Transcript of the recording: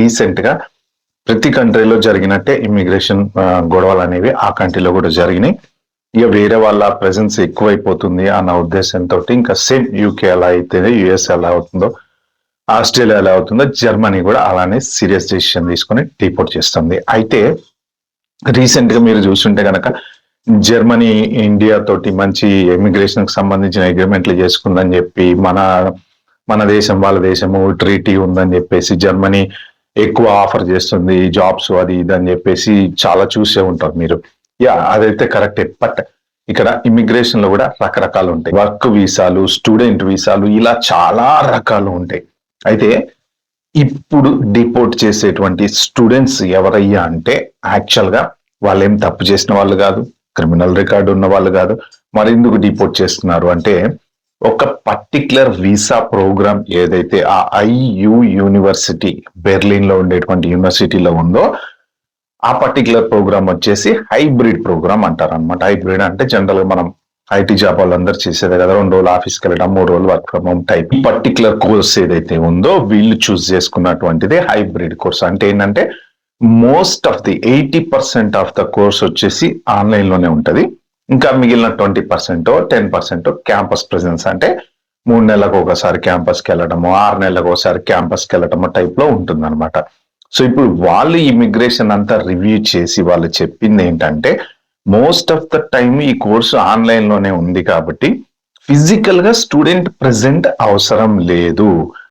Recent గా ప్రతి కంట్రీలో జరిగినట్టే ఇమిగ్రేషన్ గొడవలు అనేవి ఆ కంట్రీలో కూడా జరిగినాయి. ఇక వేరే వాళ్ళ ప్రెసెన్స్ ఎక్కువైపోతుంది అన్న ఉద్దేశంతో ఇంకా సేమ్ యూకే ఎలా అయితే యుఎస్ ఎలా అవుతుందో, ఆస్ట్రేలియా ఎలా అవుతుందో, జర్మనీ కూడా అలానే సీరియస్ డెసిషన్ తీసుకొని డిపోర్ట్ చేస్తుంది. అయితే రీసెంట్ గా మీరు చూస్తుంటే కనుక జర్మనీ ఇండియా తోటి మంచి ఇమిగ్రేషన్ కి సంబంధించిన అగ్రిమెంట్లు చేసుకుందని చెప్పి మన దేశం వాళ్ళ దేశము ట్రీటీ ఉందని చెప్పేసి జర్మనీ ఎక్కువ ఆఫర్ చేస్తుంది జాబ్స్ అది ఇది అని చెప్పేసి చాలా చూసే ఉంటారు మీరు. అదైతే కరెక్టే. బట్ ఇక్కడ ఇమిగ్రేషన్ లో కూడా రకరకాలు ఉంటాయి. వర్క్ వీసాలు, స్టూడెంట్ వీసాలు, ఇలా చాలా రకాలు ఉంటాయి. అయితే ఇప్పుడు డిపోర్ట్ చేసేటువంటి స్టూడెంట్స్ ఎవరయ్యా అంటే యాక్చువల్ గా వాళ్ళు ఏం తప్పు చేసిన వాళ్ళు కాదు, క్రిమినల్ రికార్డు ఉన్న వాళ్ళు కాదు. మరి ఎందుకు డిపోర్ట్ చేస్తున్నారు అంటే ఒక పర్టిక్యులర్ వీసా ప్రోగ్రామ్ ఏదైతే ఆ ఐయు యూనివర్సిటీ బెర్లిన్ లో ఉండేటువంటి యూనివర్సిటీలో ఉందో ఆ పర్టిక్యులర్ ప్రోగ్రామ్ వచ్చేసి హైబ్రిడ్ ప్రోగ్రామ్ అంటారు అనమాట. హైబ్రిడ్ అంటే జనరల్ గా మనం ఐటీ జాబ్ వాళ్ళందరూ చేసేదే కదా, 2 రోజులు ఆఫీస్కి వెళ్ళడం, 3 రోజులు work from home type. Particular course ఏదైతే ఉందో వీళ్ళు చూస్ చేసుకున్నటువంటిదే హైబ్రిడ్ కోర్స్. అంటే ఏంటంటే most of the 80% of the course వచ్చేసి ఆన్లైన్ లోనే ఉంటది. ఇంకా మిగిలిన 20% 10% క్యాంపస్ ప్రెసెన్స్, అంటే 3 నెలలకు ఒకసారి క్యాంపస్కి వెళ్ళడము, 6 నెలలకు ఒకసారి క్యాంపస్కి వెళ్ళడము టైప్ లో ఉంటుంది అనమాట. సో ఇప్పుడు వాళ్ళు ఇమిగ్రేషన్ అంతా రివ్యూ చేసి వాళ్ళు చెప్పింది ఏంటంటే మోస్ట్ ఆఫ్ ద టైమ్ ఈ కోర్సు ఆన్లైన్ లోనే ఉంది కాబట్టి ఫిజికల్ గా స్టూడెంట్ ప్రెసెంట్ అవసరం లేదు.